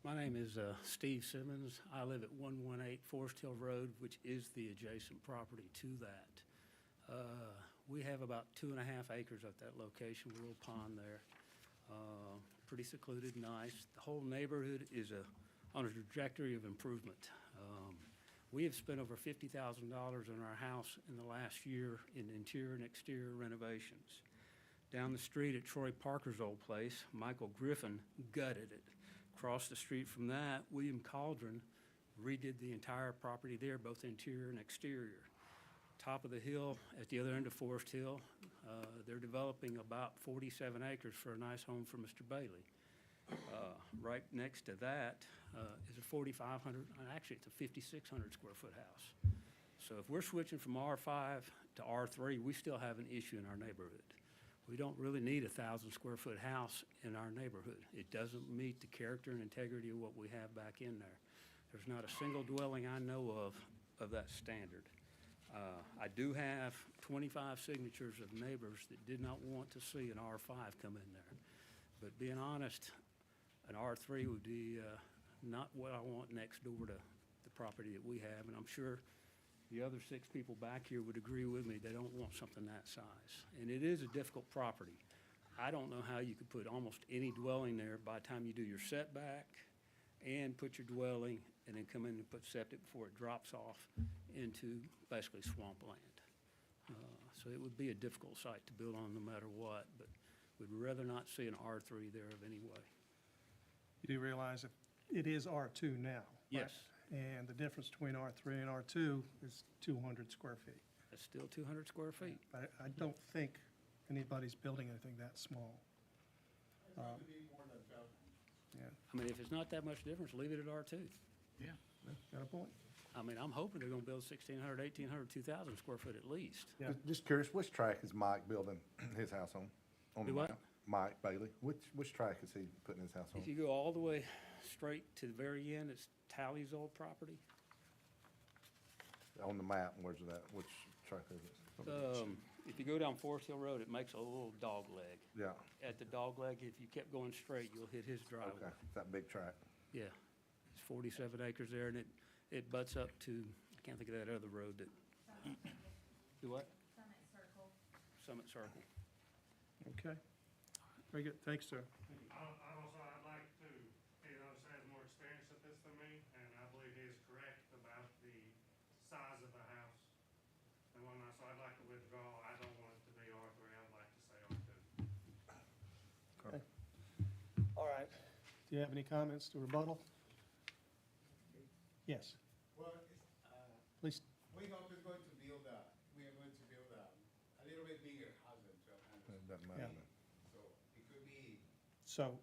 My name is Steve Simmons. I live at 118 Forest Hill Road, which is the adjacent property to that. We have about 2.5 acres at that location, a little pond there. Pretty secluded, nice. The whole neighborhood is a on a trajectory of improvement. We have spent over $50,000 on our house in the last year in interior and exterior renovations. Down the street at Troy Parker's old place, Michael Griffin gutted it. Across the street from that, William Cauldron redid the entire property there, both interior and exterior. Top of the hill, at the other end of Forest Hill, they're developing about 47 acres for a nice home for Mr. Bailey. Right next to that is a 4,500, actually it's a 5,600 square foot house. So if we're switching from R5 to R3, we still have an issue in our neighborhood. We don't really need a 1,000 square foot house in our neighborhood. It doesn't meet the character and integrity of what we have back in there. There's not a single dwelling I know of that standard. I do have 25 signatures of neighbors that did not want to see an R5 come in there. But being honest, an R3 would be not what I want next door to the property that we have, and I'm sure the other 6 people back here would agree with me. They don't want something that size. And it is a difficult property. I don't know how you could put almost any dwelling there by the time you do your setback and put your dwelling and then come in and put septic before it drops off into basically swampland. So it would be a difficult site to build on no matter what, but we'd rather not see an R3 there of any way. You do realize that it is R2 now? right? Yes. And the difference between R3 and R2 is 200 square feet. That's still 200 square feet. I don't think anybody's building anything that small. Yeah, I mean, if it's not that much difference, leave it at R2. yeah, got a point. I mean, I'm hoping they're gonna build 1,600, 1,800, 2,000 square foot at least. Yeah. Just curious, which track is Mike building his house on? On the Do what? map? Mike Bailey, which track is he putting his house on? If you go all the way straight to the very end, it's Tally's old property. On the map, where's it at? Which track is it? If you go down Forest Hill Road, it makes a little dog leg. Yeah, At the dog leg, if you kept going straight, you'll hit his driveway. okay, it's that big track. Yeah, it's 47 acres there, and it butts up to, I can't think of that other road that. Do what? Summit Circle. Summit Circle. Okay. Very good, thanks, sir. I'd like to, he obviously has more experience at this than me, and I believe he is correct about the size of the house and whatnot, so I'd like to withdraw. I don't want it to be R3, I'd like to say R2. Okay. All right. Do you have any comments to rebuttal? Yes, Well, please. we hope it's going to build we are going to build a little bit bigger house than 1,200. It doesn't Yeah. matter. So it could be, So,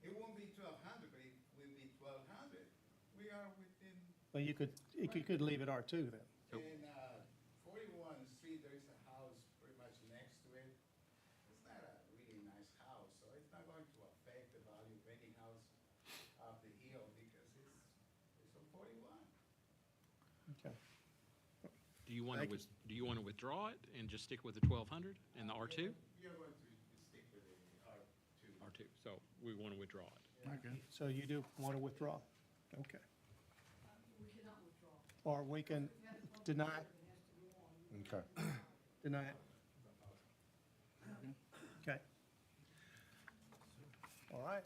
it won't be 1,200, but it will be 1,200. We are within, well, you could leave it R2 then. in 41 Street, there is a house pretty much next to it. It's not a really nice house, so it's not going to affect the value of any house up the hill because it's on 41. Okay. Do you want Thank to, do you want to withdraw it and just stick with the 1,200 and the R2? We are going to stick with the R2. R2, so we want to withdraw it. Okay. So you do want to withdraw? Okay. We cannot withdraw. Or we can deny, Okay. deny it? Okay. All right,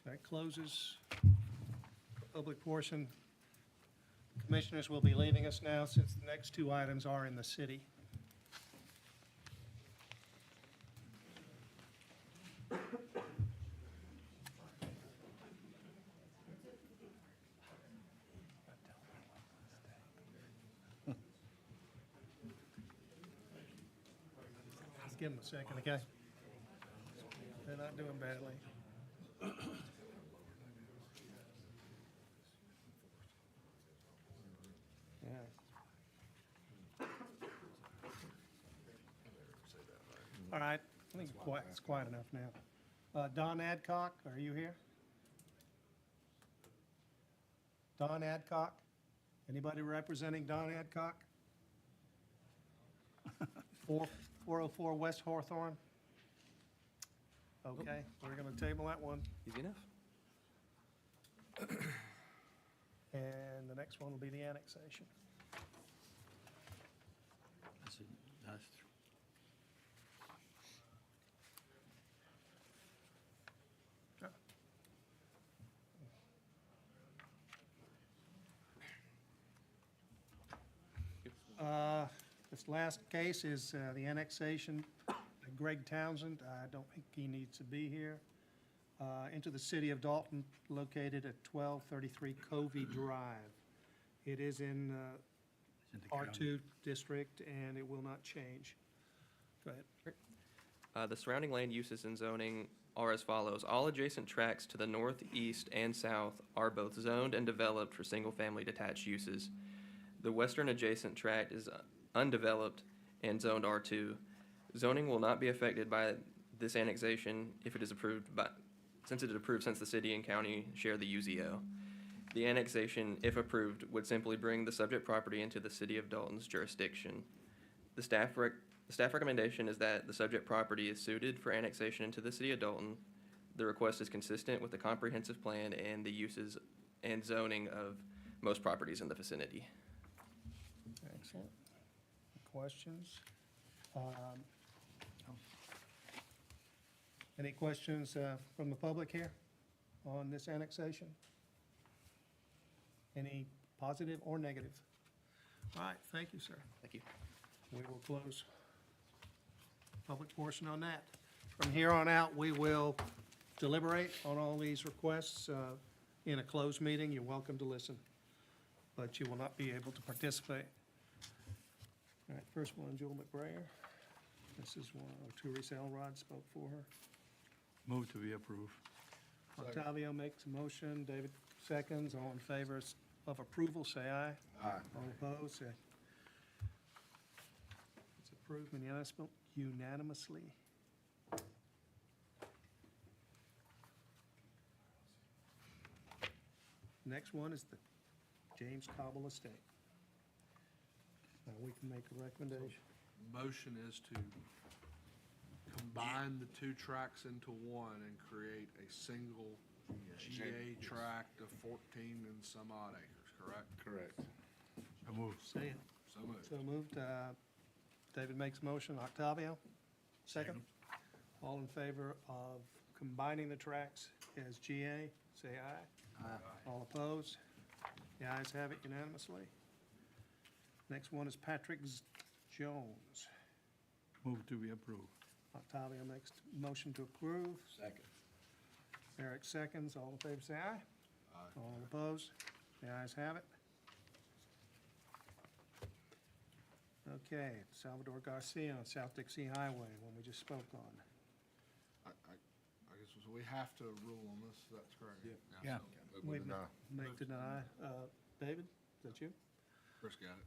that closes the public portion. Commissioners will be leaving us now since the next 2 items are in the city. Just give them a second, okay? They're not doing badly. Yeah. All right, I think it's quiet enough now. Don Adcock, are you here? Don Adcock? Anybody representing Don Adcock? 404 West Hawthorne? Okay, we're gonna table that one. Easy enough. And the next one will be the annexation. last case is the annexation of Greg Townsend. I don't think he needs to be here. Into the city of Dalton, located at 1233 Covey Drive. It is in R2 district, and it will not change. Go ahead. The surrounding land uses and zoning are as follows. All adjacent tracts to the north, east, and south are both zoned and developed for single-family detached uses. The western adjacent tract is undeveloped and zoned R2. Zoning will not be affected by this annexation if it is approved since the city and county share the UZO. The annexation, if approved, would simply bring the subject property into the city of Dalton's jurisdiction. The staff recommendation is that the subject property is suited for annexation into the city of Dalton. The request is consistent with the comprehensive plan and the uses and zoning of most properties in the vicinity. Excellent. Questions? Any questions from the public here on this annexation? Any positive or negative? All right, thank you, sir. Thank you. We will close public portion on that. From here on out, we will deliberate on all these requests in a closed meeting. You're welcome to listen, but you will not be able to participate. All right, first one, Jewel McBrayer. This is one, two resale rods, spoke for her. Move to be approved. Octavio makes a motion, David seconds. All in favor of approval, say aye. Aye. All opposed, say. It's approved unanimously. Next one is the James Cobble Estate. Now, we can make a recommendation. Motion is to combine the two tracks into one and create a single GA tract of 14 and some odd acres, correct? Correct. I move. Say it. So moved. So moved. David makes a motion. Octavio, second. All in favor of combining the tracks as GA, say aye. Aye. All opposed? The ayes have it unanimously. Next one is Patrick Jones. Move to be approved. Octavio makes a motion to approve. Second. Eric seconds. All in favor, say aye. Aye. All opposed? The ayes have it. Okay, Salvador Garcia on South Dixie Highway, one we just spoke on. I guess we have to rule on this, that's correct? Yeah. So, We make deny. David, is that you? Chris got it.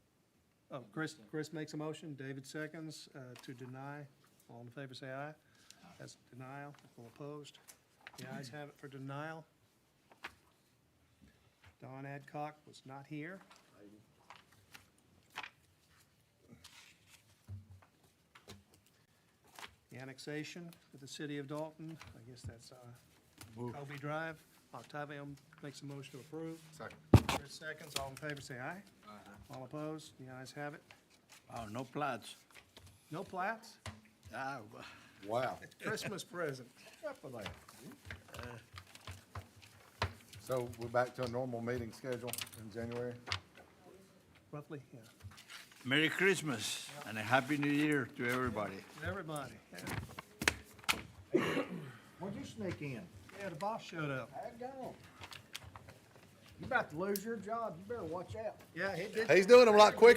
Oh, Chris makes a motion, David seconds to deny. All in favor, say aye. That's denial. All opposed? The ayes have it for denial. Don Adcock was not here. The annexation of the city of Dalton, I guess that's Move. Kobe Drive. Octavio makes a motion to approve. Second. Chris seconds. All in favor, say aye. All opposed? The ayes have it. Oh, no plats. No plats? Ah, Wow. Christmas present. So we're back to a normal meeting schedule in January? Roughly, yeah. Merry Christmas and a Happy New Year to everybody. Everybody. Yeah. Where'd you sneak in? Yeah, the boss showed up. Daggone. You about to lose your job. You better watch out. Yeah, he did. He's doing them a lot quicker